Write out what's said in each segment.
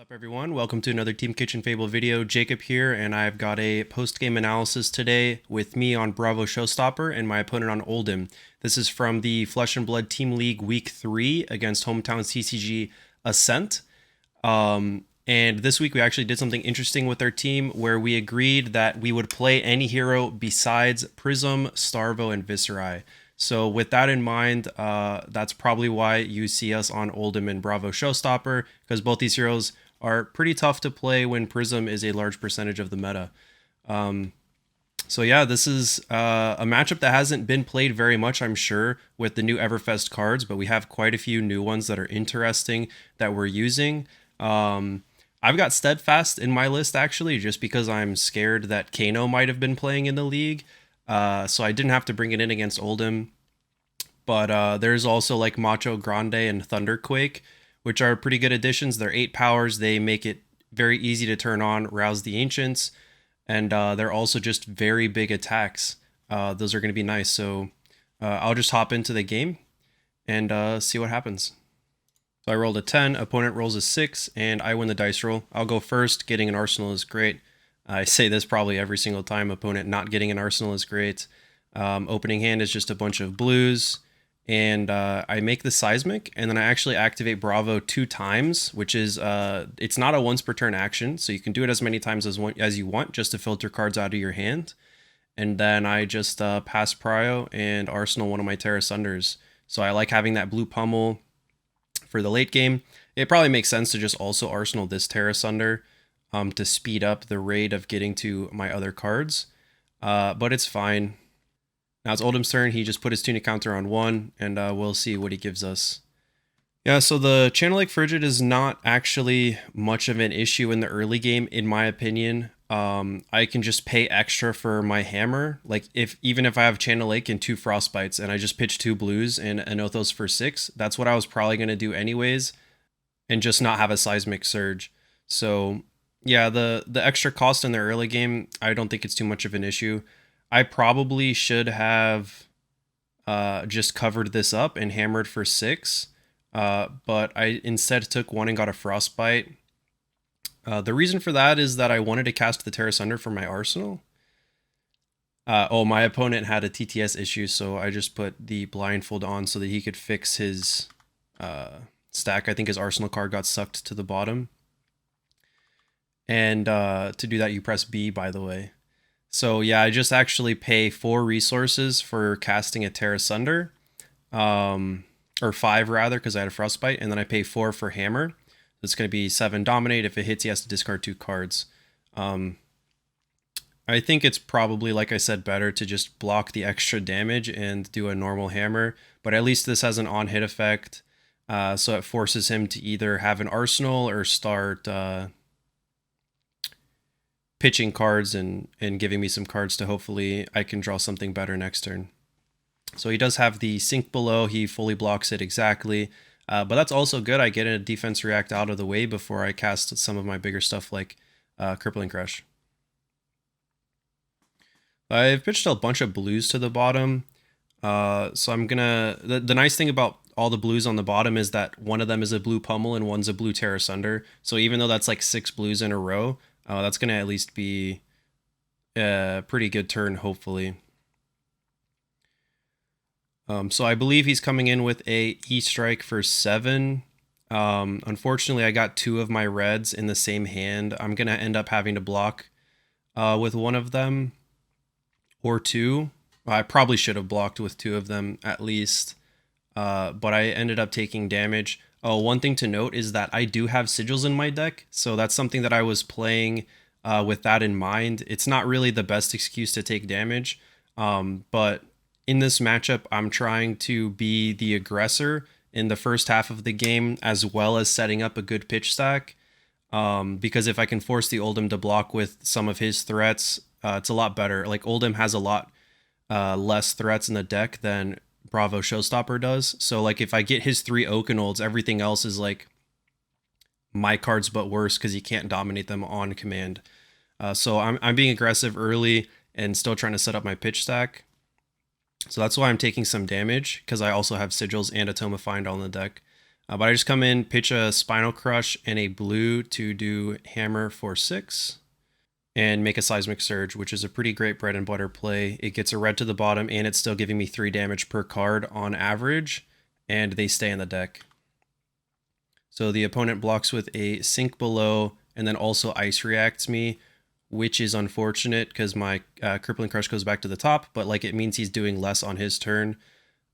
What's up, everyone? Welcome to another Team Kitchen Fable video. Jacob here, and I've got a post-game analysis today with me on Bravo Showstopper and my opponent on Oldhim. This is from the Flesh and Blood Team League Week 3 against Hometown TCG Ascent. And this week we actually did something interesting with our team where we agreed that we would play any hero besides Prism, Starvo, and Viserai. So with that in mind, that's probably why you see us on Oldhim and Bravo Showstopper, because both these heroes are pretty tough to play when Prism is a large percentage of the meta. So yeah, this is a matchup that hasn't been played very much, I'm sure, with the new Everfest cards, but we have quite a few new ones that are interesting that we're using. I've got Steadfast in my list, actually, just because I'm scared that Kano might have been playing in the league. So I didn't have to bring it in against Oldhim. But there's also like Macho Grande and Thunderquake, which are pretty good additions. They're 8 powers. They make it very easy to turn on, rouse the Ancients. And they're also just very big attacks. Those are going to be nice. So I'll just hop into the game and see what happens. So I rolled a 10, opponent rolls a 6, and I win the dice roll. I'll go first. Getting an arsenal is great. I say this probably every single time. Opponent not getting an arsenal is great. Opening hand is just a bunch of blues. And I make the Seismic, and then I actually activate Bravo 2 times, which is, it's not a once per turn action, so you can do it as many times as you want, just to filter cards out of your hand. And then I just pass Prio and Arsenal one of my Terra Sunders. So I like having that blue pummel for the late game. It probably makes sense to just also Arsenal this Terra Sunder to speed up the rate of getting to my other cards, but it's fine. Now it's Oldham's turn. He just put his Tunic counter on 1, and we'll see what he gives us. Yeah, so the Channel Lake Frigid is not actually much of an issue in the early game, in my opinion. I can just pay extra for my hammer. Like, even if I have Channel Lake and 2 Frostbites, and I just pitch 2 blues and Anothos for 6, that's what I was probably going to do anyways, and just not have a Seismic Surge. So yeah, the extra cost in the early game, I don't think it's too much of an issue. I probably should have just covered this up and hammered for 6, but I instead took 1 and got a Frostbite. The reason for that is that I wanted to cast the Terra Sunder for my arsenal. My opponent had a TTS issue, so I just put the blindfold on so that he could fix his stack. I think his arsenal card got sucked to the bottom. And to do that, you press B, by the way. So yeah, I just actually pay 4 resources for casting a Terra Sunder, or 5 rather, because I had a Frostbite, and then I pay 4 for Hammer. It's going to be 7 Dominate. If it hits, he has to discard 2 cards. I think it's probably, like I said, better to just block the extra damage and do a normal Hammer, but at least this has an on-hit effect, so it forces him to either have an arsenal or start pitching cards and giving me some cards to hopefully I can draw something better next turn. So he does have the Sink Below. He fully blocks it exactly. But that's also good. I get a defense react out of the way before I cast some of my bigger stuff like Crippling Crush. I've pitched a bunch of blues to the bottom. So I'm gonna... The nice thing about all the blues on the bottom is that one of them is a blue pummel and one's a blue Terra Sunder. So even though that's like 6 blues in a row, that's going to at least be a pretty good turn, hopefully. So I believe he's coming in with a E-Strike for 7. Unfortunately, I got 2 of my reds in the same hand. I'm going to end up having to block with one of them or 2. I probably should have blocked with 2 of them at least, but I ended up taking damage. Oh, one thing to note is that I do have sigils in my deck, so that's something that I was playing with that in mind. It's not really the best excuse to take damage, but in this matchup, I'm trying to be the aggressor in the first half of the game, as well as setting up a good pitch stack, because if I can force the Oldhim to block with some of his threats, it's a lot better. Like, Oldhim has a lot less threats in the deck than Bravo Showstopper does. So like if I get his 3 Oakenolds, everything else is like my cards but worse because he can't dominate them on command. So I'm being aggressive early and still trying to set up my pitch stack. So that's why I'm taking some damage, because I also have Sigils and a Tome of Find on the deck. But I just come in, pitch a Spinal Crush and a blue to do hammer for 6 and make a Seismic Surge, which is a pretty great bread and butter play. It gets a red to the bottom and it's still giving me 3 damage per card on average, and they stay in the deck. So the opponent blocks with a Sink Below and then also Ice Reacts me, which is unfortunate because my Crippling Crush goes back to the top, but like it means he's doing less on his turn.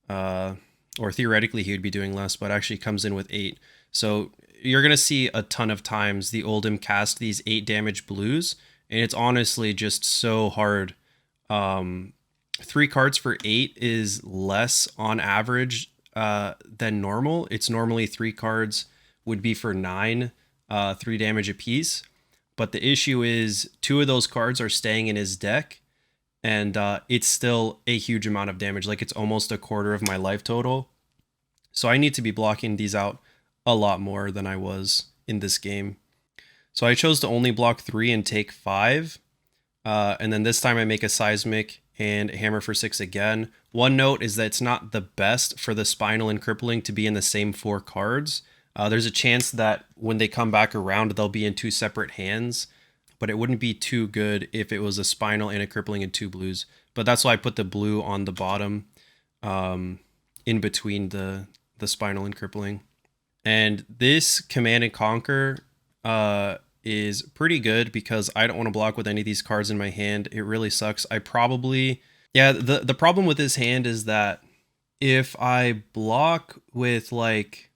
Or theoretically he would be doing less, but actually comes in with 8. So you're going to see a ton of times the Oldhim cast these 8 damage blues, and it's honestly just so hard. 3 cards for 8 is less on average than normal. It's normally 3 cards would be for 9, 3 damage apiece. But the issue is 2 of those cards are staying in his deck, and it's still a huge amount of damage. Like it's almost a quarter of my life total. So I need to be blocking these out a lot more than I was in this game. So I chose to only block 3 and take 5. And then this time I make a Seismic and a hammer for 6 again. One note is that it's not the best for the Spinal and Crippling to be in the same 4 cards. There's a chance that when they come back around, they'll be in 2 separate hands, but it wouldn't be too good if it was a Spinal and a Crippling and 2 blues. But that's why I put the blue on the bottom, in between the Spinal and Crippling. And this Command and Conquer is pretty good because I don't want to block with any of these cards in my hand. It really sucks. I probably... Yeah, the problem with this hand is that if I block with like...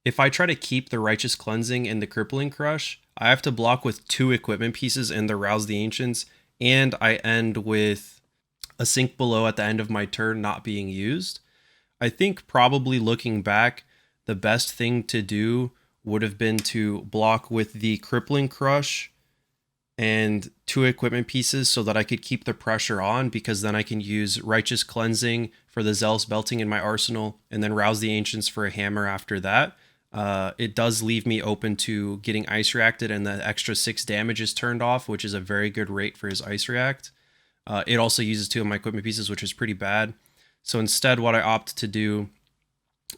If I try to keep the Righteous Cleansing and the Crippling Crush, I have to block with 2 equipment pieces and the Rouse the Ancients, and I end with a Sink Below at the end of my turn not being used. I think probably looking back, the best thing to do would have been to block with the Crippling Crush and 2 equipment pieces so that I could keep the pressure on, because then I can use Righteous Cleansing for the Zealous Belting in my arsenal and then Rouse the Ancients for a hammer after that. It does leave me open to getting Ice Reacted, and the extra 6 damage is turned off, which is a very good rate for his Ice React. It also uses 2 of my equipment pieces, which is pretty bad. So instead, what I opt to do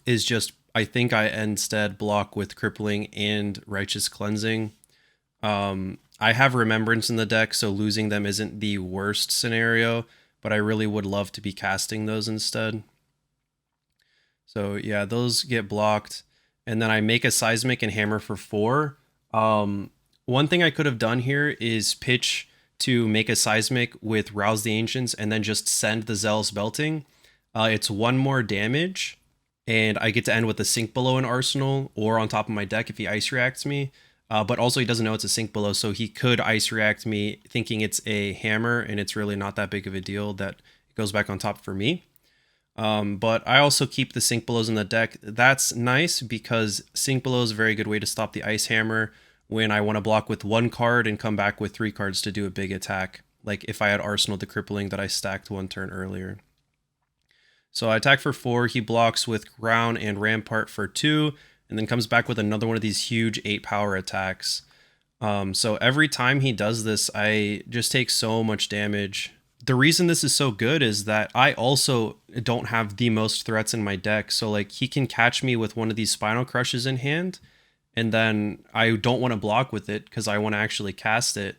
is just, I think I instead block with Crippling and Righteous Cleansing. I have Remembrance in the deck, so losing them isn't the worst scenario, but I really would love to be casting those instead. So yeah, those get blocked. And then I make a Seismic and hammer for 4. One thing I could have done here is pitch to make a Seismic with Rouse the Ancients and then just send the Zealous Belting. It's 1 more damage, and I get to end with a Sink Below in arsenal or on top of my deck if he Ice Reacts me. But also he doesn't know it's a Sink Below, so he could Ice React me thinking it's a hammer, and it's really not that big of a deal that it goes back on top for me. But I also keep the Sink Belows in the deck. That's nice because Sink Below is a very good way to stop the Ice Hammer when I want to block with 1 card and come back with 3 cards to do a big attack. Like if I had Arsenal the Crippling that I stacked 1 turn earlier. So I attack for 4, he blocks with Crown and Rampart for 2, and then comes back with another one of these huge 8 power attacks. So every time he does this, I just take so much damage. The reason this is so good is that I also don't have the most threats in my deck. So like he can catch me with one of these Spinal Crushes in hand, and then I don't want to block with it because I want to actually cast it.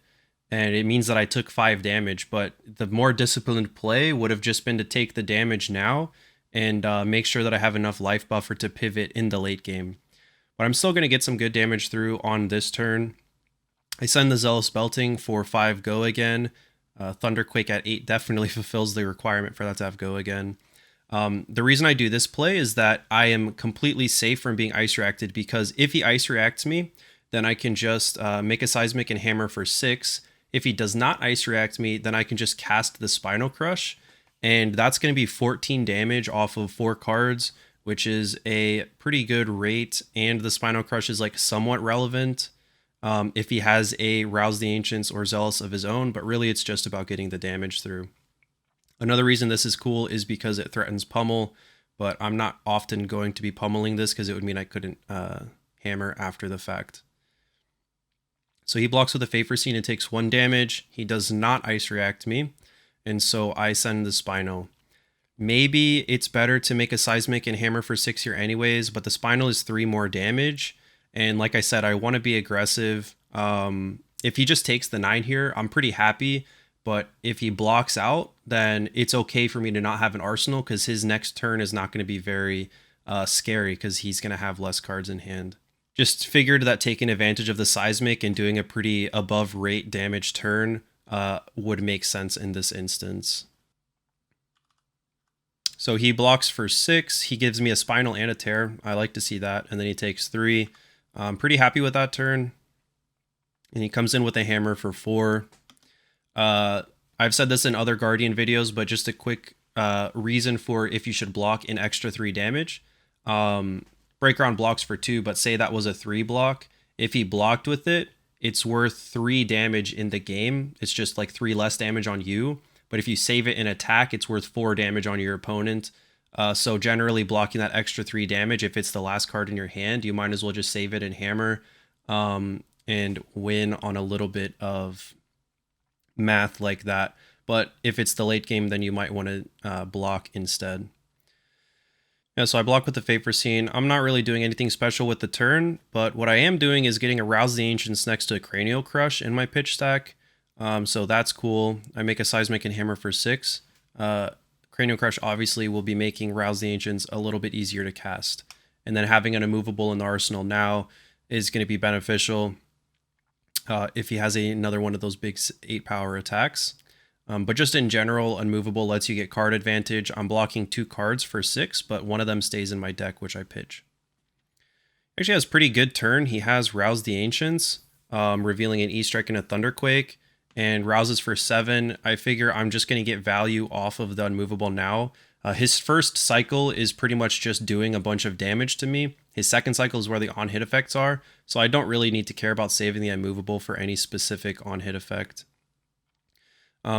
And it means that I took 5 damage, but the more disciplined play would have just been to take the damage now and make sure that I have enough life buffer to pivot in the late game. But I'm still going to get some good damage through on this turn. I send the Zealous Belting for 5 go again. Thunderquake at 8 definitely fulfills the requirement for that to have go again. The reason I do this play is that I am completely safe from being Ice Reacted, because if he Ice Reacts me, then I can just make a Seismic and hammer for 6. If he does not Ice React me, then I can just cast the Spinal Crush, and that's going to be 14 damage off of 4 cards, which is a pretty good rate, and the Spinal Crush is like somewhat relevant if he has a Rouse the Ancients or Zealous of his own, but really it's just about getting the damage through. Another reason this is cool is because it threatens pummel, but I'm not often going to be pummeling this because it would mean I couldn't hammer after the fact. So he blocks with a Favor Scene and takes 1 damage. He does not Ice React me, and so I send the Spino. maybe it's better to make a seismic and hammer for 6 here anyways, but the spinal is 3 more damage. And like I said, I want to be aggressive. If he just takes the 9 here, I'm pretty happy. But if he blocks out, then it's okay for me to not have an arsenal because his next turn is not going to be very scary because he's going to have less cards in hand. Just figured that taking advantage of the seismic and doing a pretty above rate damage turn would make sense in this instance. So he blocks for 6. He gives me a spinal and a tear. I like to see that. And then he takes 3. I'm pretty happy with that turn. And he comes in with a hammer for 4. I've said this in other Guardian videos, but just a quick reason for if you should block an extra 3 damage. Breakground blocks for 2, but say that was a 3 block. If he blocked with it, it's worth 3 damage in the game. It's just like 3 less damage on you. But if you save it in attack, it's worth 4 damage on your opponent. So generally blocking that extra 3 damage, if it's the last card in your hand, you might as well just save it and hammer and win on a little bit of math like that. But if it's the late game, then you might want to block instead. Yeah, so I block with the Favor Scene. I'm not really doing anything special with the turn, but what I am doing is getting a Rouse the Ancients next to a Cranial Crush in my pitch stack. So that's cool. I make a Seismic and Hammer for 6. Cranial Crush obviously will be making Rouse the Ancients a little bit easier to cast. And then having an immovable in the arsenal now is going to be beneficial if he has another one of those big 8 power attacks. But just in general, unmovable lets you get card advantage. I'm blocking 2 cards for 6, but one of them stays in my deck, which I pitch. Actually has pretty good turn. He has Rouse the Ancients, revealing an E-Strike and a Thunderquake, and rouses for 7. I figure I'm just going to get value off of the unmovable now. His first cycle is pretty much just doing a bunch of damage to me. His second cycle is where the on-hit effects are, so I don't really need to care about saving the unmovable for any specific on-hit effect.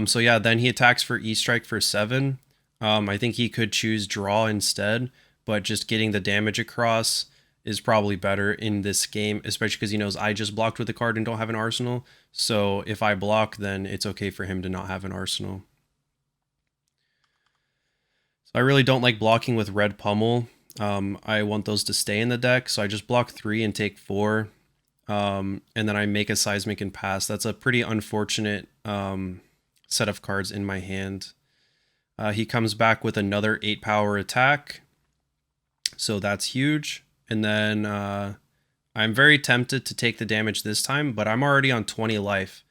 So yeah, then he attacks for E-Strike for 7. I think he could choose draw instead, but just getting the damage across is probably better in this game, especially because he knows I just blocked with the card and don't have an arsenal. So if I block, then it's okay for him to not have an arsenal. So I really don't like blocking with red pummel. I want those to stay in the deck, so I just block 3 and take 4. And then I make a Seismic and pass. That's a pretty unfortunate set of cards in my hand. He comes back with another 8 power attack, so that's huge. And then I'm very tempted to take the damage this time, but I'm already on 20 life.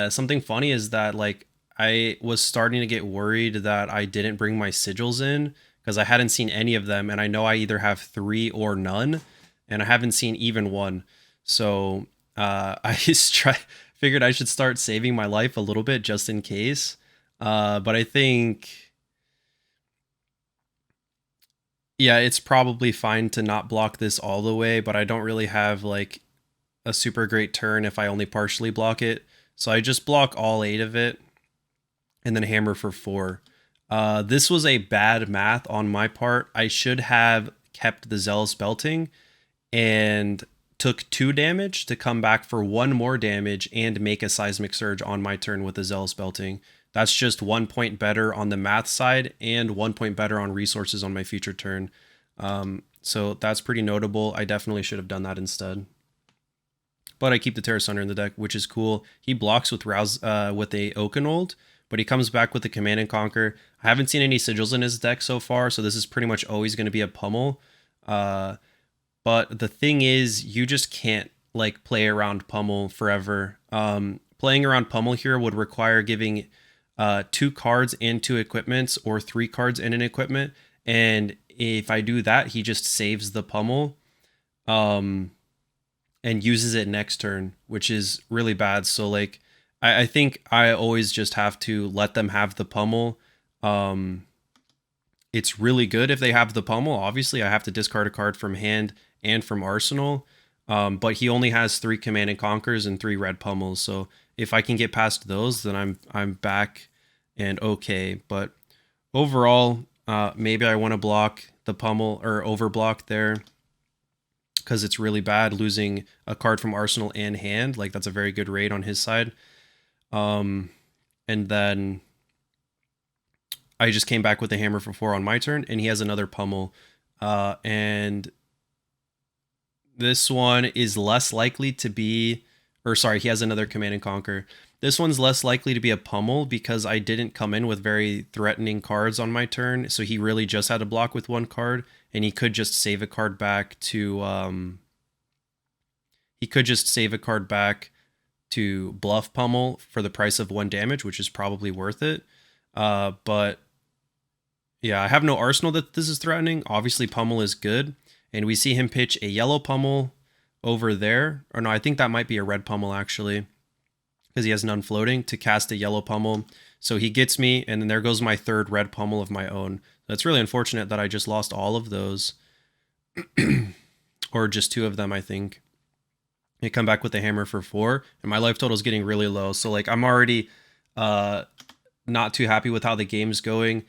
Something funny is that like I was starting to get worried that I didn't bring my sigils in because I hadn't seen any of them, and I know I either have 3 or none, and I haven't seen even one. So I just figured I should start saving my life a little bit just in case. But I think, yeah, it's probably fine to not block this all the way, but I don't really have like a super great turn if I only partially block it. So I just block all 8 of it and then hammer for 4. This was a bad math on my part. I should have kept the Zealous Belting and took 2 damage to come back for 1 more damage and make a Seismic Surge on my turn with the Zealous Belting. That's just 1 point better on the math side and 1 point better on resources on my future turn. So that's pretty notable. I definitely should have done that instead. But I keep the Terra Sunder in the deck, which is cool. He blocks with Rouse with a Oakenold, but he comes back with the Command and Conquer. I haven't seen any sigils in his deck so far, so this is pretty much always going to be a pummel. But the thing is, you just can't like play around pummel forever. Playing around pummel here would require giving 2 cards and 2 equipments, or 3 cards and an equipment. And if I do that, he just saves the pummel and uses it next turn, which is really bad. So like, I think I always just have to let them have the pummel. It's really good if they have the pummel. Obviously, I have to discard a card from hand and from arsenal. But he only has 3 Command and Conquers and 3 red pummels. So if I can get past those, then I'm back and okay. But overall, maybe I want to block the pummel or overblock there because it's really bad losing a card from arsenal and hand. Like that's a very good raid on his side. And then I just came back with a hammer for 4 on my turn, and he has another pummel. And this one is less likely to be, or sorry, he has another Command and Conquer. This one's less likely to be a pummel because I didn't come in with very threatening cards on my turn, so he really just had to block with 1 card, and he could just save a card back to bluff pummel for the price of 1 damage, which is probably worth it. But yeah, I have no arsenal that this is threatening. Obviously, pummel is good, and we see him pitch a yellow pummel over there. Or no, I think that might be a red pummel actually, because he has none floating to cast a yellow pummel. So he gets me, and then there goes my 3rd red pummel of my own. That's really unfortunate that I just lost all of those, or just 2 of them, I think. I come back with a hammer for 4, and my life total is getting really low. So like I'm already not too happy with how the game's going.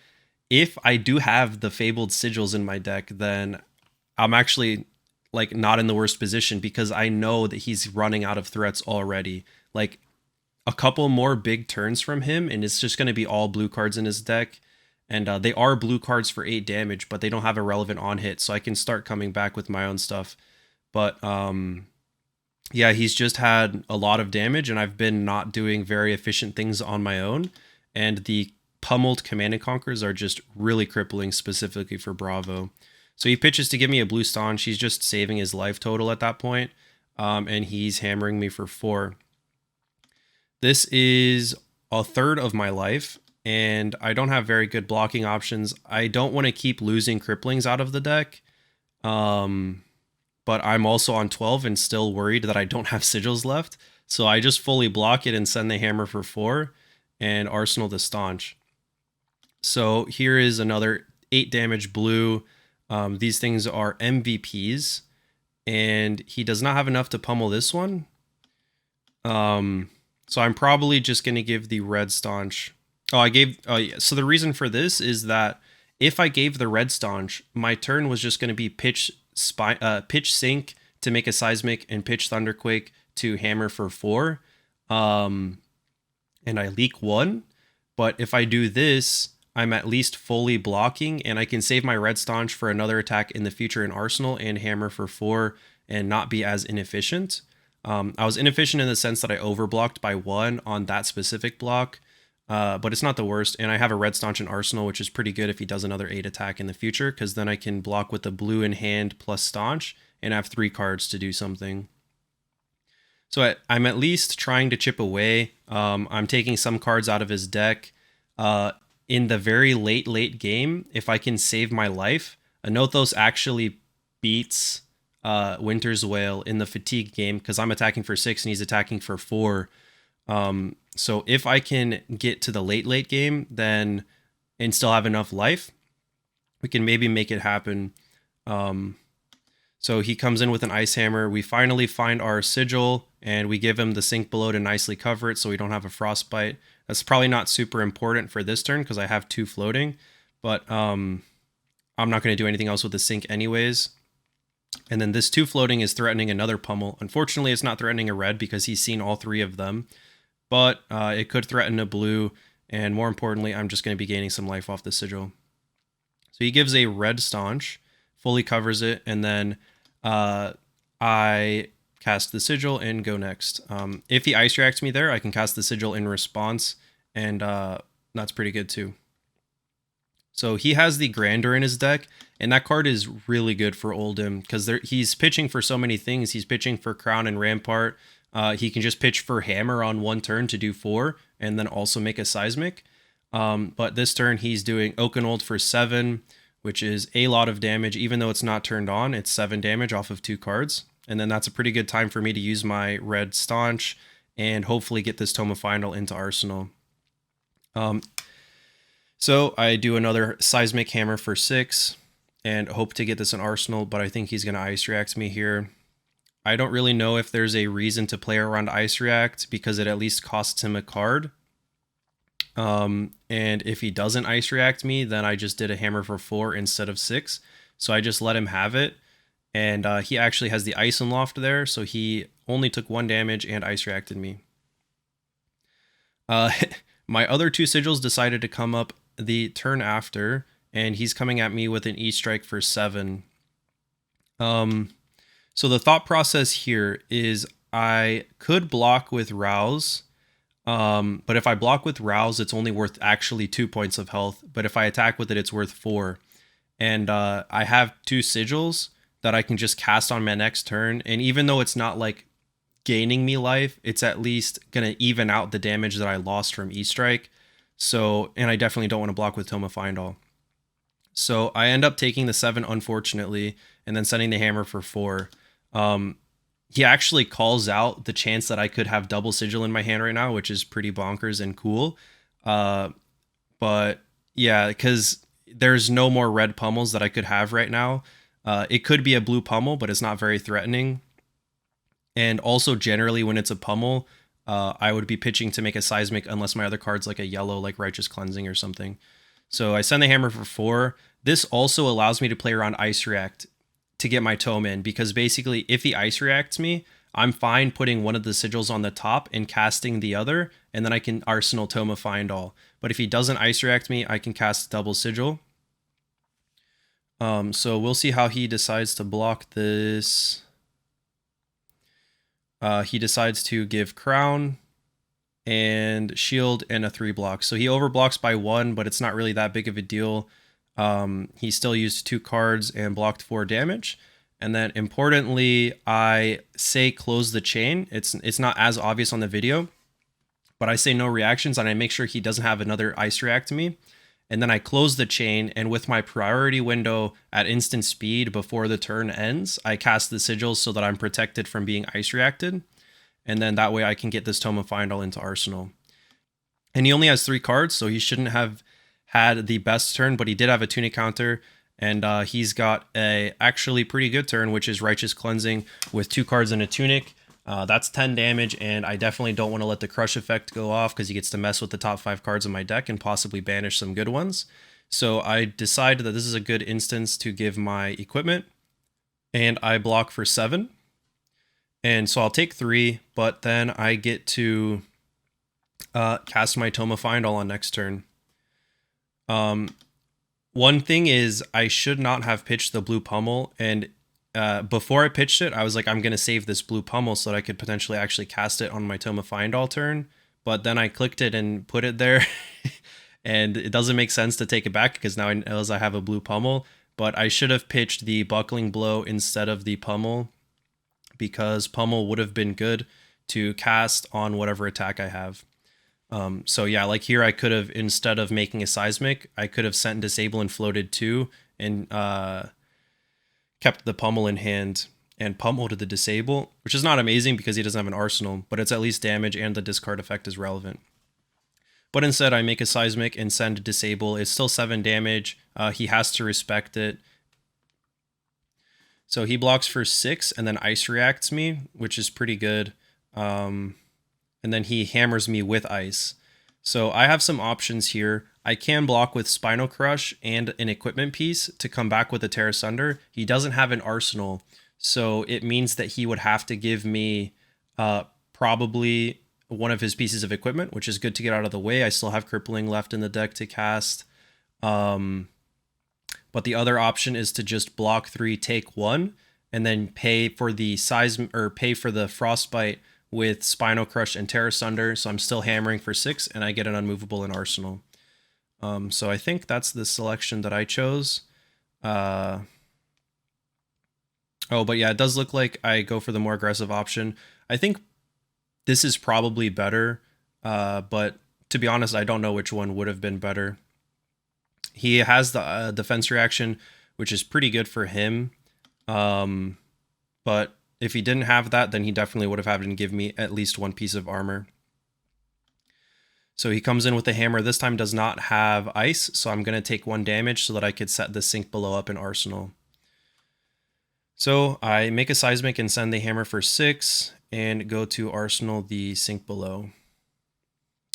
If I do have the fabled sigils in my deck, then I'm actually like not in the worst position because I know that he's running out of threats already. Like a couple more big turns from him, and it's just going to be all blue cards in his deck. And they are blue cards for 8 damage, but they don't have a relevant on hit, so I can start coming back with my own stuff. But yeah, he's just had a lot of damage, and I've been not doing very efficient things on my own. And the pummeled Command and Conquers are just really crippling, specifically for Bravo. So he pitches to give me a blue staunch. He's just saving his life total at that point, and he's hammering me for 4. This is a 1/3 of my life, and I don't have very good blocking options. I don't want to keep losing cripplings out of the deck, but I'm also on 12 and still worried that I don't have sigils left. So I just fully block it and send the hammer for 4 and arsenal the staunch. So here is another 8 damage blue. These things are MVPs, and he does not have enough to pummel this one. So I'm probably just going to give the red staunch. So the reason for this is that if I gave the red staunch, my turn was just going to be pitch sync to make a seismic and pitch thunderquake to hammer for 4. And I leak 1. But if I do this, I'm at least fully blocking, and I can save my red staunch for another attack in the future in arsenal and hammer for 4 and not be as inefficient. I was inefficient in the sense that I overblocked by 1 on that specific block, but it's not the worst. And I have a red staunch in arsenal, which is pretty good if he does another 8 attack in the future, because then I can block with the blue in hand plus staunch and have 3 cards to do something. So I'm at least trying to chip away. I'm taking some cards out of his deck. In the very late game, if I can save my life, Anothos actually beats Winter's Wail in the fatigue game because I'm attacking for 6 and he's attacking for 4. So if I can get to the late game then and still have enough life, we can maybe make it happen. So he comes in with an ice hammer. We finally find our sigil and we give him the sink below to nicely cover it so we don't have a frostbite. That's probably not super important for this turn because I have 2 floating, but I'm not going to do anything else with the sink anyways. And then this 2 floating is threatening another pummel. Unfortunately, it's not threatening a red because he's seen all 3 of them, but it could threaten a blue, and more importantly, I'm just going to be gaining some life off the sigil. So he gives a red staunch, fully covers it, and then I cast the sigil and go next. If he ice reacts me there, I can cast the sigil in response, and that's pretty good too. So he has the Grandeur in his deck, and that card is really good for Oldhim because he's pitching for so many things. He's pitching for Crown and Rampart. He can just pitch for Hammer on 1 turn to do 4, and then also make a Seismic. But this turn he's doing Oakenold for 7, which is a lot of damage. Even though it's not turned on, it's 7 damage off of 2 cards. And then that's a pretty good time for me to use my red staunch and hopefully get this Tome of Final into Arsenal. So I do another Seismic Hammer for 6 and hope to get this in Arsenal, but I think he's going to Ice React me here. I don't really know if there's a reason to play around Ice React because it at least costs him a card. And if he doesn't Ice React me, then I just did a Hammer for 4 instead of 6. So I just let him have it. And he actually has the Ice Loft there, so he only took 1 damage and Ice Reacted me. My other 2 sigils decided to come up the turn after, and he's coming at me with an E-strike for 7. So the thought process here is I could block with Rouse, but if I block with Rouse, it's only worth actually 2 points of health. But if I attack with it, it's worth 4. And I have 2 sigils that I can just cast on my next turn. And even though it's not like gaining me life, it's at least going to even out the damage that I lost from E-strike. So, and I definitely don't want to block with Toma Findall. So I end up taking the 7, unfortunately, and then sending the hammer for 4. He actually calls out the chance that I could have double sigil in my hand right now, which is pretty bonkers and cool. But yeah, because there's no more red pummels that I could have right now. It could be a blue pummel, but it's not very threatening. And also generally when it's a pummel, I would be pitching to make a seismic unless my other card's like a yellow, like Righteous Cleansing or something. So I send the hammer for 4. This also allows me to play around Ice React to get my tome in, because basically if he Ice Reacts me, I'm fine putting one of the sigils on the top and casting the other, and then I can Arsenal Tome of Find All. But if he doesn't Ice React me, I can cast double sigil. So we'll see how he decides to block this. He decides to give Crown and Shield and a 3 block. So he overblocks by 1, but it's not really that big of a deal. He still used 2 cards and blocked 4 damage. And then importantly, I say close the chain. It's not as obvious on the video, but I say no reactions, and I make sure he doesn't have another Ice React to me. And then I close the chain, and with my priority window at instant speed before the turn ends, I cast the sigils so that I'm protected from being Ice Reacted. And then that way I can get this Tome of Find All into Arsenal. And he only has 3 cards, so he shouldn't have had the best turn, but he did have a tunic counter, and he's got a actually pretty good turn, which is Righteous Cleansing with 2 cards and a tunic. That's 10 damage, and I definitely don't want to let the crush effect go off because he gets to mess with the top 5 cards in my deck and possibly banish some good ones. So I decided that this is a good instance to give my equipment, and I block for 7. And so I'll take 3, but then I get to cast my Tome of Find All on next turn. One thing is I should not have pitched the blue pummel, and before I pitched it, I was like, I'm going to save this blue pummel so that I could potentially actually cast it on my Tome of Find All turn. But then I clicked it and put it there, and it doesn't make sense to take it back because now I know I have a blue pummel. But I should have pitched the Buckling Blow instead of the pummel, because pummel would have been good to cast on whatever attack I have. So yeah, like here I could have, instead of making a seismic, I could have sent Disable and floated 2 and kept the pummel in hand and pummeled the Disable, which is not amazing because he doesn't have an arsenal, but it's at least damage and the discard effect is relevant. But instead I make a seismic and send Disable. It's still 7 damage. He has to respect it. So he blocks for 6 and then Ice Reacts me, which is pretty good. And then he hammers me with Ice. So I have some options here. I can block with Spinal Crush and an equipment piece to come back with a Tear Asunder. He doesn't have an arsenal, so it means that he would have to give me probably one of his pieces of equipment, which is good to get out of the way. I still have Crippling left in the deck to cast. But the other option is to just block 3, take 1, and then pay for the pay for the Frostbite with Spinal Crush and Tear Asunder. So I'm still hammering for 6, and I get an unmovable in Arsenal. So I think that's the selection that I chose. Oh, but yeah, it does look like I go for the more aggressive option. I think this is probably better, but to be honest, I don't know which one would have been better. He has the defense reaction, which is pretty good for him. But if he didn't have that, then he definitely would have had to give me at least 1 piece of armor. So he comes in with the hammer. This time does not have ice, so I'm going to take 1 damage so that I could set the Sink Below up in Arsenal. So I make a seismic and send the hammer for 6 and go to Arsenal the Sink Below.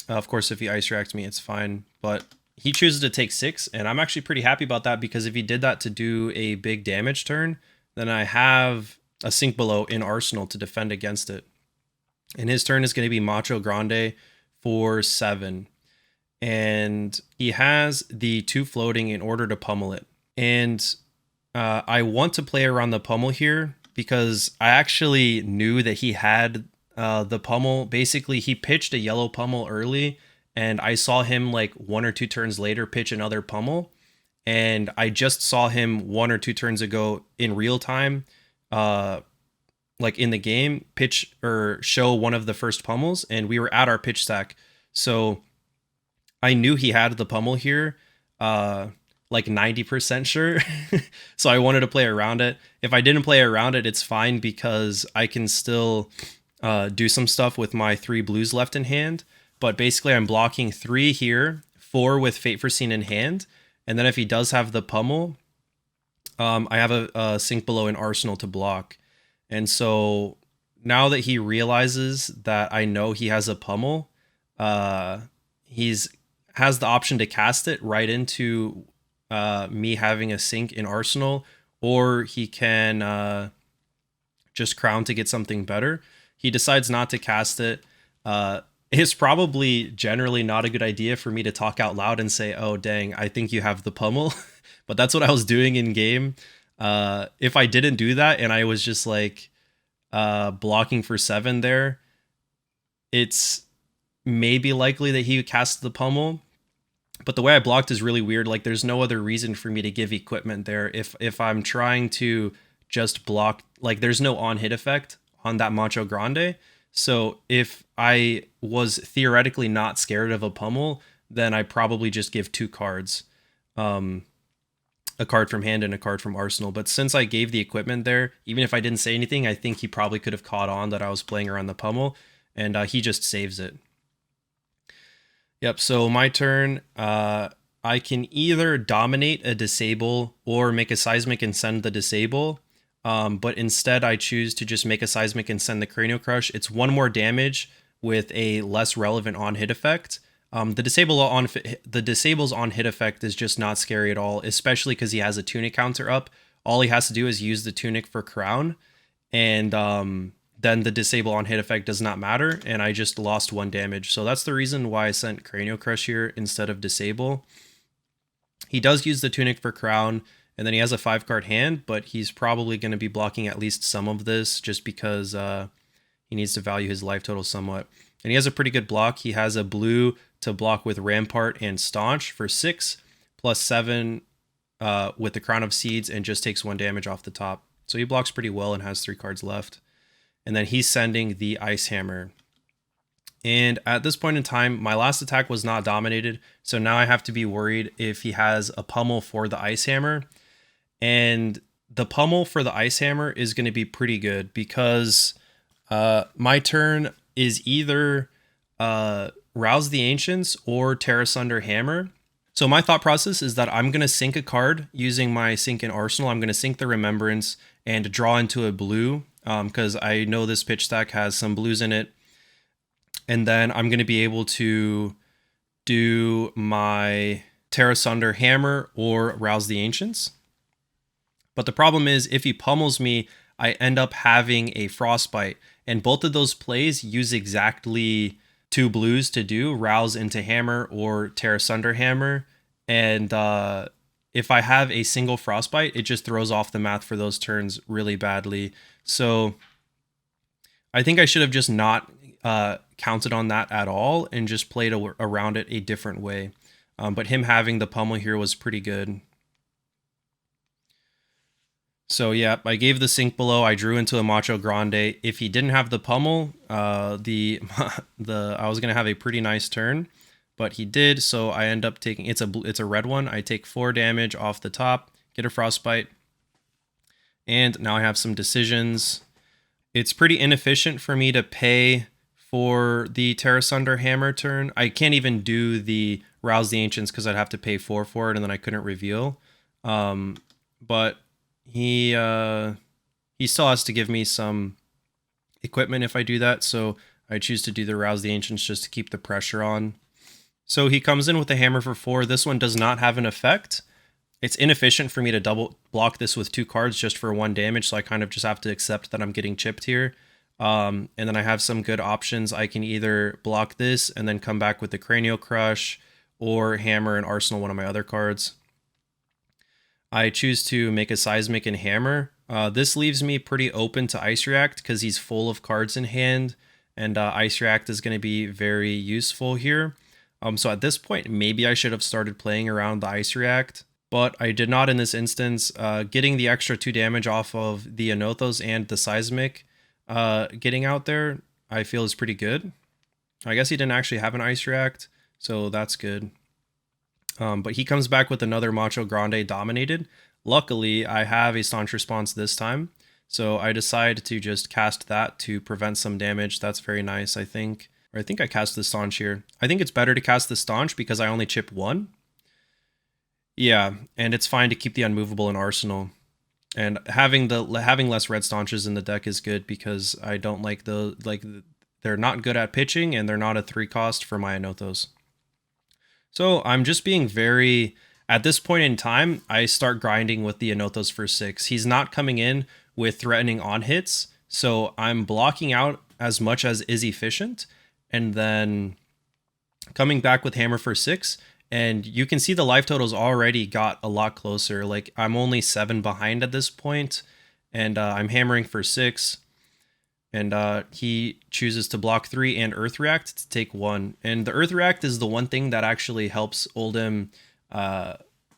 Of course, if he Ice Reacts me, it's fine, but he chooses to take 6, and I'm actually pretty happy about that, because if he did that to do a big damage turn, then I have a Sink Below in Arsenal to defend against it. And his turn is going to be Macho Grande for 7. and he has the 2 floating in order to pummel it. And I want to play around the pummel here because I actually knew that he had the pummel. Basically, he pitched a yellow pummel early, and I saw him like 1 or 2 turns later pitch another pummel. And I just saw him 1 or 2 turns ago in real time, like in the game, pitch or show one of the first pummels, and we were at our pitch stack. So I knew he had the pummel here, like 90% sure. So I wanted to play around it. If I didn't play around it, it's fine because I can still do some stuff with my 3 blues left in hand. But basically I'm blocking 3 here, 4 with Fate Foreseen in hand. And then if he does have the pummel, I have a sink below in arsenal to block. And so now that he realizes that I know he has a pummel, he's has the option to cast it right into me having a sink in arsenal, or he can just crown to get something better. He decides not to cast it. It's probably generally not a good idea for me to talk out loud and say, oh, dang, I think you have the pummel. But that's what I was doing in game. If I didn't do that and I was just like blocking for 7 there, it's maybe likely that he cast the pummel. But the way I blocked is really weird. Like there's no other reason for me to give equipment there. If I'm trying to just block, like there's no on hit effect on that Macho Grande. So if I was theoretically not scared of a pummel, then I probably just give 2 cards. A card from hand and a card from arsenal. But since I gave the equipment there, even if I didn't say anything, I think he probably could have caught on that I was playing around the pummel, and he just saves it. Yep, so my turn. I can either dominate a disable or make a seismic and send the disable. But instead I choose to just make a seismic and send the Cranial Crush. It's 1 more damage with a less relevant on hit effect. The disable's on hit effect is just not scary at all, especially because he has a tunic counter up. All he has to do is use the tunic for crown, and then the disable on hit effect does not matter, and I just lost 1 damage. So that's the reason why I sent Cranial Crush here instead of disable. He does use the tunic for crown, and then he has a 5-card hand, but he's probably going to be blocking at least some of this just because he needs to value his life total somewhat. And he has a pretty good block. He has a blue to block with Rampart and Staunch for 6, plus 7 with the Crown of Seeds, and just takes 1 damage off the top. So he blocks pretty well and has 3 cards left. And then he's sending the Ice Hammer. And at this point in time, my last attack was not dominated, so now I have to be worried if he has a pummel for the Ice Hammer. And the pummel for the Ice Hammer is going to be pretty good because my turn is either Rouse the Ancients or Tear Asunder Hammer. So my thought process is that I'm going to sink a card using my sink in arsenal. I'm going to sink the Remembrance and draw into a blue because I know this pitch stack has some blues in it. And then I'm going to be able to do my Tear Asunder Hammer or Rouse the Ancients. But the problem is if he pummels me, I end up having a Frostbite. And both of those plays use exactly 2 blues to do, Rouse into Hammer or Tear Asunder Hammer. And if I have a single Frostbite, it just throws off the math for those turns really badly. So I think I should have just not counted on that at all and just played around it a different way. But him having the pummel here was pretty good. So yeah, I gave the sink below. I drew into a Macho Grande. If he didn't have the pummel, I was gonna have a pretty nice turn, but he did. So I end up taking it's a red one. I take 4 damage off the top, get a Frostbite, and now I have some decisions. It's pretty inefficient for me to pay for the Tear Asunder Hammer turn. I can't even do the Rouse the Ancients because I'd have to pay 4 for it, and then I couldn't reveal. But he still has to give me some equipment if I do that, so I choose to do the Rouse the Ancients just to keep the pressure on. So he comes in with the hammer for 4. This one does not have an effect. It's inefficient for me to double block this with 2 cards just for 1 damage, so I kind of just have to accept that I'm getting chipped here. And then I have some good options. I can either block this and then come back with the Cranial Crush, or hammer and arsenal one of my other cards. I choose to make a seismic and hammer. This leaves me pretty open to ice react because he's full of cards in hand, and ice react is going to be very useful here. So at this point, maybe I should have started playing around the ice react, but I did not in this instance. Getting the extra 2 damage off of the Anothos and the seismic getting out there, I feel is pretty good. I guess he didn't actually have an ice react, so that's good. But he comes back with another Macho Grande Dominated. Luckily, I have a staunch response this time, so I decide to just cast that to prevent some damage. That's very nice, I think. Or I think I cast the staunch here. I think it's better to cast the staunch because I only chip 1. Yeah, and it's fine to keep the unmovable in arsenal. And having less red staunches in the deck is good because I don't like they're not good at pitching and they're not a 3 cost for my Anothos. So I'm just being very, at this point in time, I start grinding with the Anothos for 6. He's not coming in with threatening on hits, so I'm blocking out as much as is efficient, and then coming back with hammer for 6, and you can see the life totals already got a lot closer. Like, I'm only 7 behind at this point, and I'm hammering for 6. And he chooses to block 3 and Earth React to take 1. And the Earth React is the one thing that actually helps Oldhim.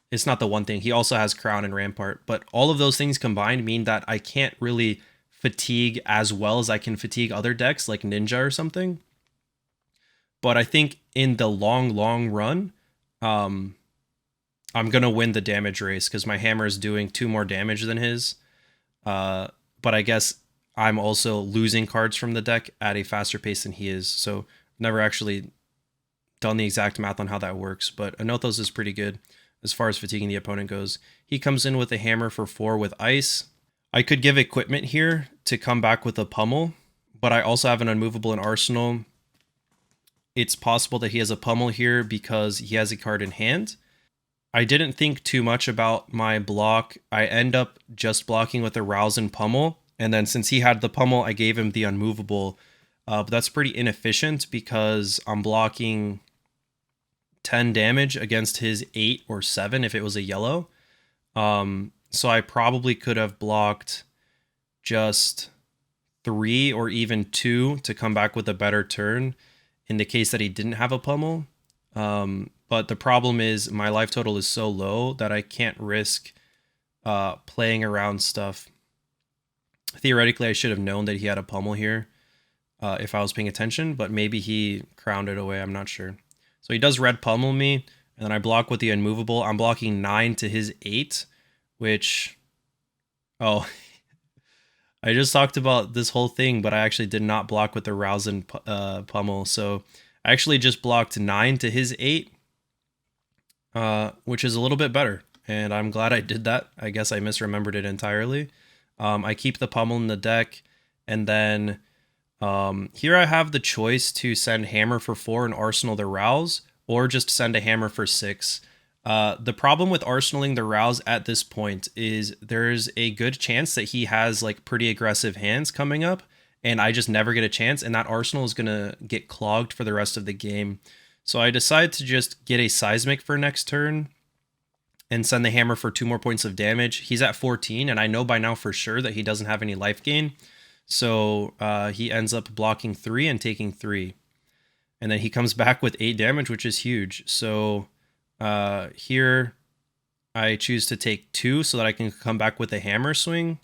It's not the one thing. He also has Crown and Rampart. But all of those things combined mean that I can't really fatigue as well as I can fatigue other decks like Ninja or something. But I think in the long run, I'm going to win the damage race because my hammer is doing 2 more damage than his. But I guess I'm also losing cards from the deck at a faster pace than he is. So never actually done the exact math on how that works, but Anothos is pretty good as far as fatiguing the opponent goes. He comes in with a hammer for 4 with ice. I could give equipment here to come back with a pummel, but I also have an unmovable in arsenal. It's possible that he has a pummel here because he has a card in hand. I didn't think too much about my block. I end up just blocking with a rouse and pummel. And then since he had the pummel, I gave him the unmovable. But that's pretty inefficient because I'm blocking 10 damage against his 8 or 7 if it was a yellow. So I probably could have blocked just 3 or even 2 to come back with a better turn in the case that he didn't have a pummel. But the problem is my life total is so low that I can't risk playing around stuff. Theoretically, I should have known that he had a pummel here if I was paying attention, but maybe he crowned it away. I'm not sure. So he does red pummel me, and then I block with the unmovable. I'm blocking 9 to his 8, which... Oh, I just talked about this whole thing, but I actually did not block with the rouse and pummel. So I actually just blocked 9 to his 8, which is a little bit better. And I'm glad I did that. I guess I misremembered it entirely. I keep the pummel in the deck, and then here I have the choice to send hammer for 4 and arsenal the rouse, or just send a hammer for 6. The problem with arsenaling the rouse at this point is there's a good chance that he has like pretty aggressive hands coming up, and I just never get a chance, and that arsenal is gonna get clogged for the rest of the game. So I decide to just get a seismic for next turn and send the hammer for 2 more points of damage. He's at 14, and I know by now for sure that he doesn't have any life gain. So he ends up blocking 3 and taking 3. And then he comes back with 8 damage, which is huge. So here I choose to take 2 so that I can come back with a hammer swing.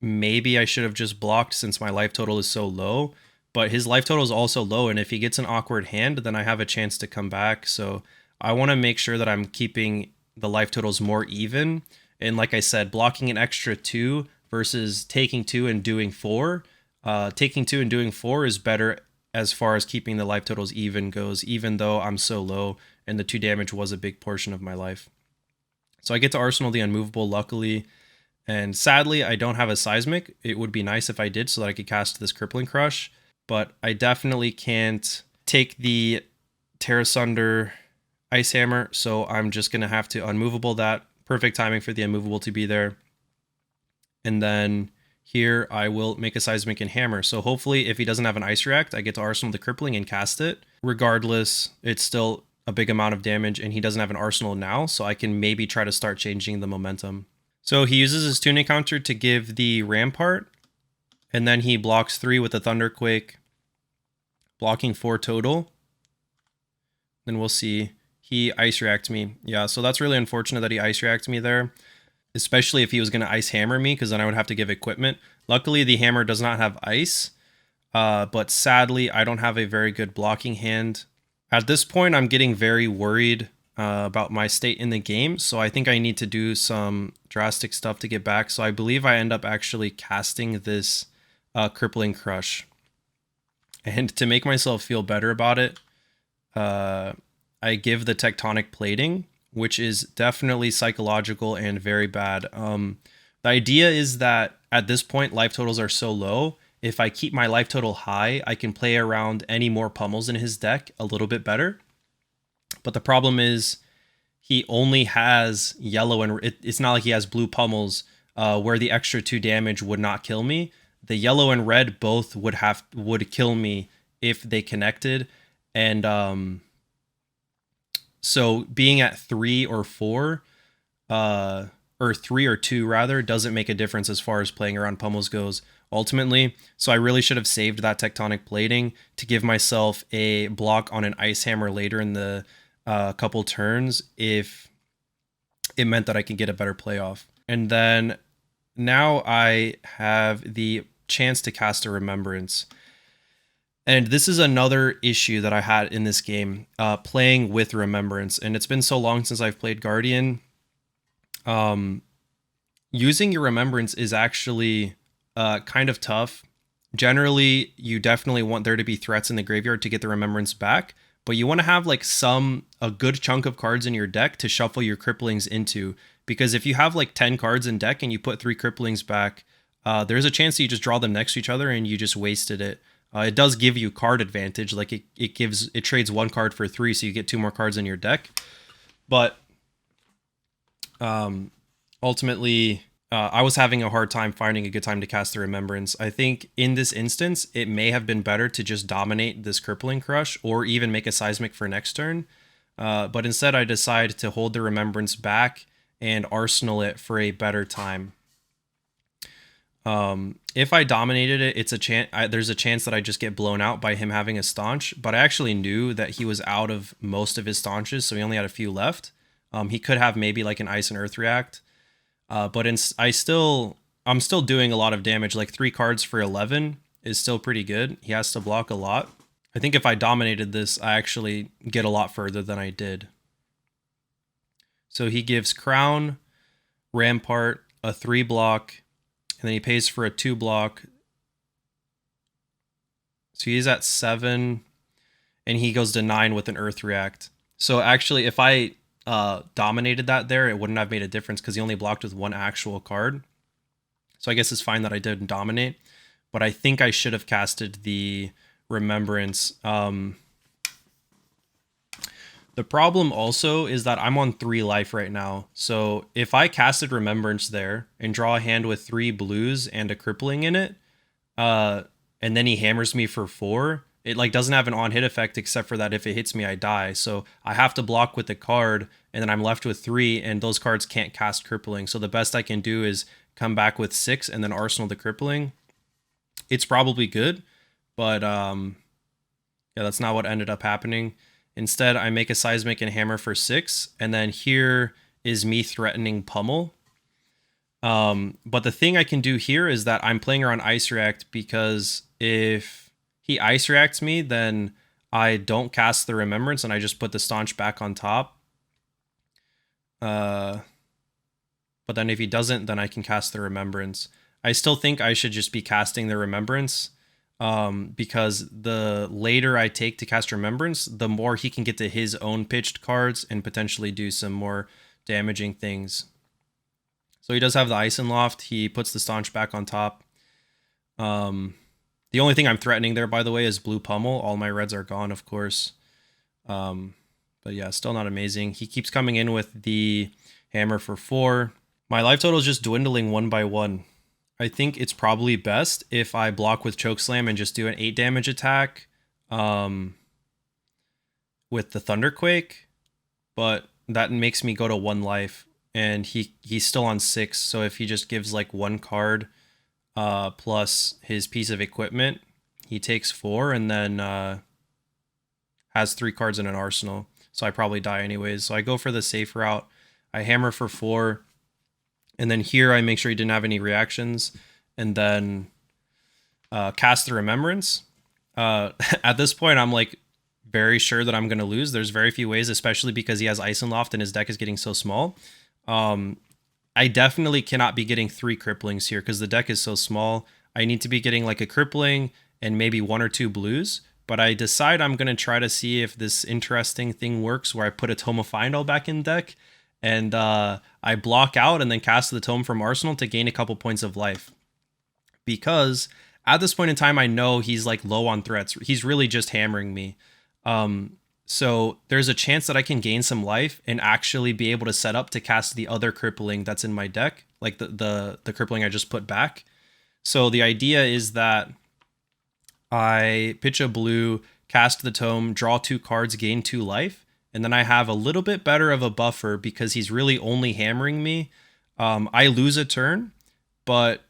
Maybe I should have just blocked since my life total is so low. But his life total is also low, and if he gets an awkward hand, then I have a chance to come back. So I want to make sure that I'm keeping the life totals more even. And like I said, blocking an extra 2 versus taking 2 and doing 4. Taking 2 and doing 4 is better as far as keeping the life totals even goes, even though I'm so low and the 2 damage was a big portion of my life. So I get to arsenal the unmovable, luckily. And sadly, I don't have a seismic. It would be nice if I did so that I could cast this crippling crush. But I definitely can't take the Terra Sunder Ice Hammer, so I'm just going to have to unmovable that. Perfect timing for the unmovable to be there. And then here I will make a seismic and hammer. So hopefully if he doesn't have an ice react, I get to arsenal the crippling and cast it. Regardless, it's still a big amount of damage and he doesn't have an arsenal now, so I can maybe try to start changing the momentum. So he uses his tuning counter to give the rampart, and then he blocks 3 with a thunderquake, blocking 4 total. Then we'll see. He ice reacts me. Yeah, so that's really unfortunate that he ice reacts me there, especially if he was going to ice hammer me, because then I would have to give equipment. Luckily, the hammer does not have ice, but sadly, I don't have a very good blocking hand. At this point, I'm getting very worried about my state in the game, so I think I need to do some drastic stuff to get back. So I believe I end up actually casting this crippling crush. And to make myself feel better about it, I give the tectonic plating, which is definitely psychological and very bad. The idea is that at this point, life totals are so low. If I keep my life total high, I can play around any more pummels in his deck a little bit better. But the problem is he only has yellow, and it's not like he has blue pummels where the extra 2 damage would not kill me. The yellow and red both would kill me if they connected. And so being at 3 or 4, or 3 or 2 rather, doesn't make a difference as far as playing around pummels goes ultimately. So I really should have saved that tectonic plating to give myself a block on an ice hammer later in the couple turns if it meant that I could get a better playoff. And then now I have the chance to cast a Remembrance. And this is another issue that I had in this game, playing with Remembrance. And it's been so long since I've played Guardian. Using your Remembrance is actually kind of tough. Generally, you definitely want there to be threats in the graveyard to get the Remembrance back, but you want to have like a good chunk of cards in your deck to shuffle your cripplings into, because if you have like 10 cards in deck and you put 3 cripplings back, there's a chance that you just draw them next to each other and you just wasted it. It does give you card advantage, like it trades 1 card for 3, so you get 2 more cards in your deck. But ultimately, I was having a hard time finding a good time to cast the Remembrance. I think in this instance, it may have been better to just dominate this Crippling Crush or even make a Seismic for next turn. But instead, I decided to hold the Remembrance back and arsenal it for a better time. If I dominated it, there's a chance that I just get blown out by him having a Staunch, but I actually knew that he was out of most of his Staunches, so he only had a few left. He could have maybe like an Ice and Earth React, but I'm still doing a lot of damage. Like 3 cards for 11 is still pretty good. He has to block a lot. I think if I dominated this, I actually get a lot further than I did. So he gives Crown, Rampart, a 3 block, and then he pays for a 2 block. So he's at 7, and he goes to 9 with an Earth React. So actually, if I dominated that there, it wouldn't have made a difference because he only blocked with 1 actual card. So I guess it's fine that I didn't dominate, but I think I should have casted the Remembrance. The problem also is that I'm on 3 life right now. So if I casted Remembrance there and draw a hand with 3 blues and a crippling in it, and then he hammers me for 4, it like doesn't have an on-hit effect except for that if it hits me, I die. So I have to block with the card, and then I'm left with 3, and those cards can't cast crippling. So the best I can do is come back with 6 and then arsenal the crippling. It's probably good, but yeah, that's not what ended up happening. Instead, I make a Seismic and hammer for 6, and then here is me threatening pummel. But the thing I can do here is that I'm playing around Ice React, because if he Ice Reacts me, then I don't cast the Remembrance and I just put the Staunch back on top. But then if he doesn't, then I can cast the Remembrance. I still think I should just be casting the Remembrance, because the later I take to cast Remembrance, the more he can get to his own pitched cards and potentially do some more damaging things. So he does have the Ice and Loft. He puts the Staunch back on top. The only thing I'm threatening there, by the way, is blue pummel. All my reds are gone, of course. But yeah, still not amazing. He keeps coming in with the hammer for 4. My life total is just dwindling 1 by 1. I think it's probably best if I block with Chokeslam and just do an 8 damage attack with the Thunderquake, but that makes me go to 1 life, and he's still on 6, so if he just gives like 1 card plus his piece of equipment, he takes 4 and then has 3 cards in an arsenal, so I probably die anyways. So I go for the safe route. I hammer for 4, and then here I make sure he didn't have any reactions, and then cast the Remembrance. At this point, I'm like very sure that I'm going to lose. There's very few ways, especially because he has Icenloft and his deck is getting so small. I definitely cannot be getting 3 cripplings here because the deck is so small. I need to be getting like a crippling and maybe 1 or 2 blues. But I decide I'm going to try to see if this interesting thing works where I put a Tome of Final back in deck. And I block out and then cast the Tome from Arsenal to gain a couple points of life. Because at this point in time, I know he's like low on threats. He's really just hammering me. So there's a chance that I can gain some life and actually be able to set up to cast the other crippling that's in my deck, like the crippling I just put back. So the idea is that I pitch a blue, cast the Tome, draw 2 cards, gain 2 life, and then I have a little bit better of a buffer because he's really only hammering me. I lose a turn, but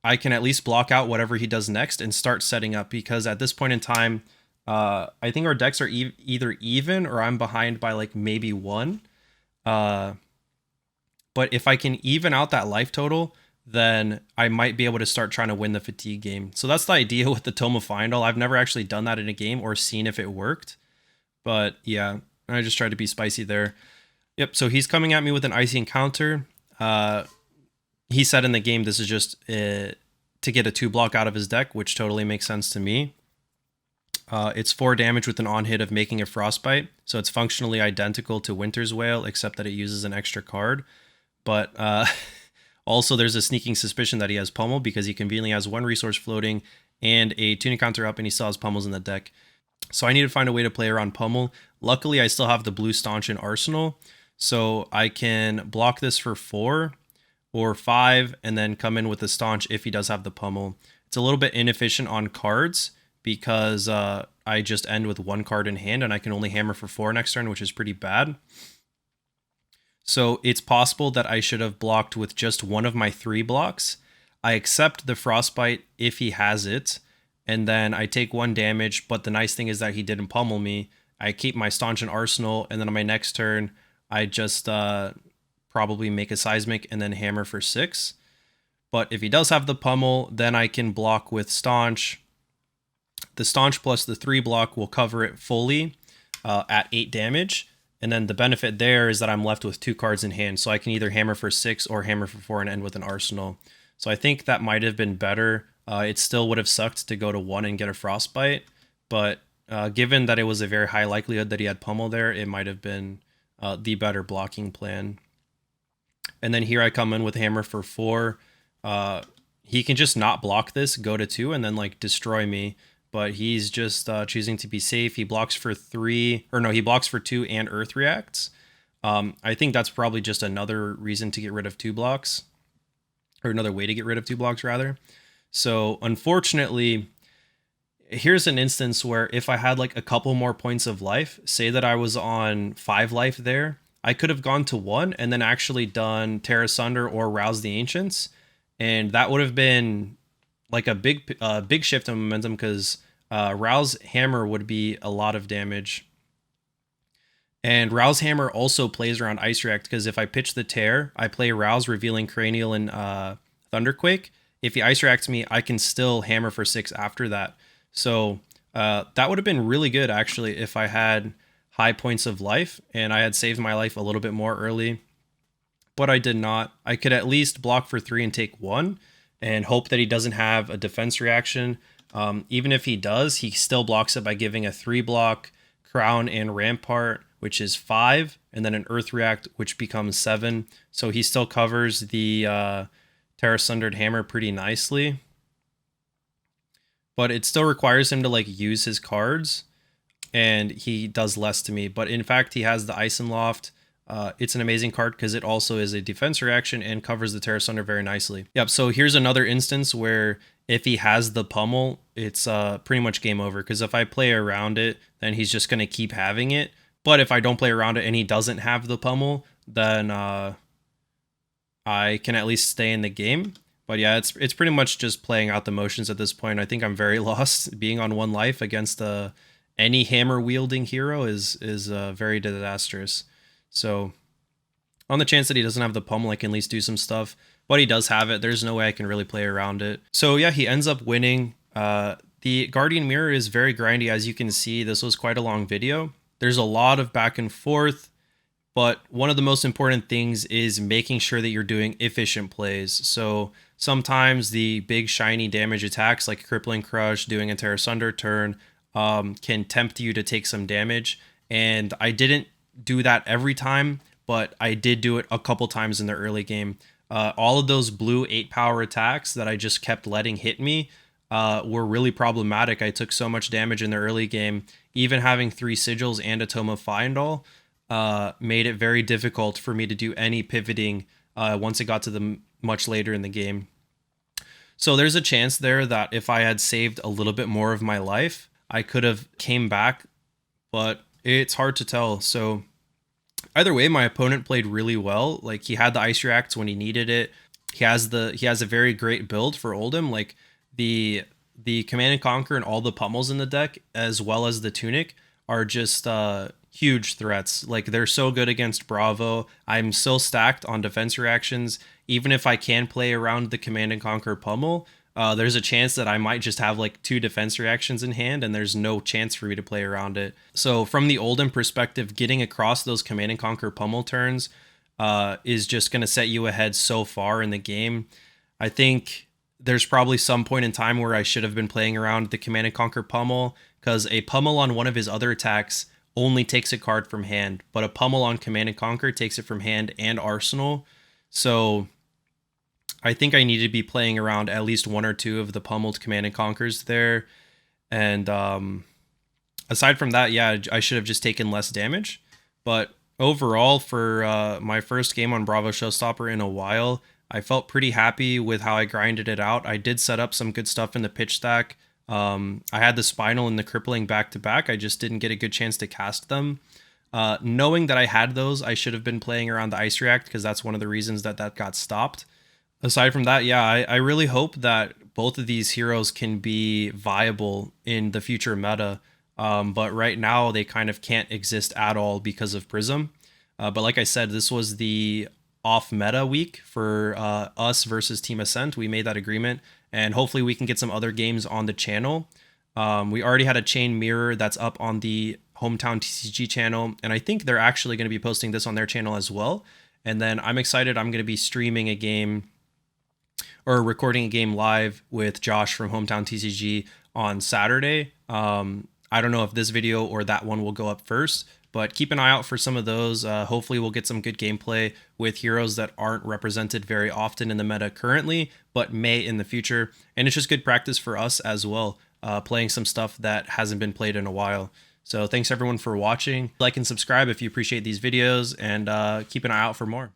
I can at least block out whatever he does next and start setting up, because at this point in time, I think our decks are either even or I'm behind by like maybe 1. But if I can even out that life total, then I might be able to start trying to win the fatigue game. So that's the idea with the Tome of Final. I've never actually done that in a game or seen if it worked. But yeah, I just tried to be spicy there. Yep, so he's coming at me with an Icy Encounter. He said in the game this is just to get a 2 block out of his deck, which totally makes sense to me. It's 4 damage with an on hit of making a Frostbite, so it's functionally identical to Winter's Wail, except that it uses an extra card. But also there's a sneaking suspicion that he has Pummel because he conveniently has 1 resource floating and a tuning counter up, and he still has Pummels in the deck. So I need to find a way to play around Pummel. Luckily, I still have the blue Staunch in Arsenal, so I can block this for 4 or 5 and then come in with the Staunch if he does have the Pummel. It's a little bit inefficient on cards because I just end with 1 card in hand and I can only hammer for 4 next turn, which is pretty bad. So it's possible that I should have blocked with just 1 of my 3 blocks. I accept the Frostbite if he has it, and then I take 1 damage, but the nice thing is that he didn't pummel me. I keep my Staunch in Arsenal, and then on my next turn, I just probably make a Seismic and then hammer for 6. But if he does have the pummel, then I can block with Staunch. The Staunch plus the 3 block will cover it fully at 8 damage. And then the benefit there is that I'm left with 2 cards in hand. So I can either hammer for 6 or hammer for 4 and end with an Arsenal. So I think that might have been better. It still would have sucked to go to 1 and get a Frostbite. But given that it was a very high likelihood that he had pummel there, it might have been the better blocking plan. And then here I come in with hammer for 4. He can just not block this, go to 2, and then like destroy me. But he's just choosing to be safe. He blocks for 3, or no, he blocks for 2 and Earth reacts. I think that's probably just another reason to get rid of 2 blocks, or another way to get rid of 2 blocks rather. So unfortunately, here's an instance where if I had like a couple more points of life, say that I was on 5 life there, I could have gone to 1 and then actually done Terra Sunder or Rouse the Ancients, and that would have been like a big shift in momentum, because Rouse Hammer would be a lot of damage. And Rouse Hammer also plays around Ice React, because if I pitch the Tear, I play Rouse, revealing Cranial and Thunderquake. If he Ice Reacts me, I can still hammer for 6 after that. So that would have been really good, actually, if I had high points of life and I had saved my life a little bit more early. But I did not. I could at least block for 3 and take 1 and hope that he doesn't have a defense reaction. Even if he does, he still blocks it by giving a 3 block Crown and Rampart, which is 5, and then an Earth React, which becomes 7. So he still covers the Terra Sundered Hammer pretty nicely. But it still requires him to like use his cards, and he does less to me. But in fact, he has the Icenloft. it's an amazing card because it also is a defense reaction and covers the Terra Sunder very nicely. Yep, so here's another instance where if he has the pummel, it's pretty much game over, because if I play around it, then he's just going to keep having it. But if I don't play around it and he doesn't have the pummel, then I can at least stay in the game. But yeah, it's pretty much just playing out the motions at this point. I think I'm very lost. Being on 1 life against any hammer wielding hero is very disastrous. So on the chance that he doesn't have the pummel, I can at least do some stuff. But he does have it. There's no way I can really play around it. So yeah, he ends up winning. The Guardian Mirror is very grindy, as you can see. This was quite a long video. There's a lot of back and forth. But one of the most important things is making sure that you're doing efficient plays. So sometimes the big shiny damage attacks like Crippling Crush, doing a Terra Sunder turn, can tempt you to take some damage. And I didn't do that every time, but I did do it a couple times in the early game. All of those blue 8 power attacks that I just kept letting hit me were really problematic. I took so much damage in the early game. Even having 3 sigils and a Tome of Fyendal made it very difficult for me to do any pivoting once it got to the much later in the game. So there's a chance there that if I had saved a little bit more of my life, I could have came back, but it's hard to tell. So either way, my opponent played really well. Like, he had the ice reacts when he needed it. He has a very great build for Oldhim. Like the Command and Conquer and all the pummels in the deck, as well as the Tunic, are just huge threats. Like, they're so good against Bravo. I'm so stacked on defense reactions. Even if I can play around the Command and Conquer pummel, there's a chance that I might just have like 2 defense reactions in hand, and there's no chance for me to play around it. So from the Oldhim perspective, getting across those Command and Conquer pummel turns is just going to set you ahead so far in the game. I think there's probably some point in time where I should have been playing around the Command and Conquer pummel, because a pummel on one of his other attacks only takes a card from hand, but a pummel on Command and Conquer takes it from hand and arsenal. So I think I need to be playing around at least 1 or 2 of the pummeled Command and Conquers there. And aside from that, yeah, I should have just taken less damage. But overall, for my first game on Bravo Showstopper in a while, I felt pretty happy with how I grinded it out. I did set up some good stuff in the pitch stack. I had the Spinal and the Crippling back-to-back. I just didn't get a good chance to cast them. Knowing that I had those, I should have been playing around the Ice React, because that's one of the reasons that got stopped. Aside from that, yeah, I really hope that both of these heroes can be viable in the future meta. But right now, they kind of can't exist at all because of Prism. But like I said, this was the off-meta week for us versus Team Ascent. We made that agreement, and hopefully we can get some other games on the channel. We already had a chain mirror that's up on the Hometown TCG channel, and I think they're actually going to be posting this on their channel as well. And then I'm excited. I'm going to be streaming a game, or recording a game live with Josh from Hometown TCG on Saturday. I don't know if this video or that one will go up first, but keep an eye out for some of those. Hopefully we'll get some good gameplay with heroes that aren't represented very often in the meta currently, but may in the future. And it's just good practice for us as well, playing some stuff that hasn't been played in a while. So thanks everyone for watching. Like and subscribe if you appreciate these videos, and keep an eye out for more.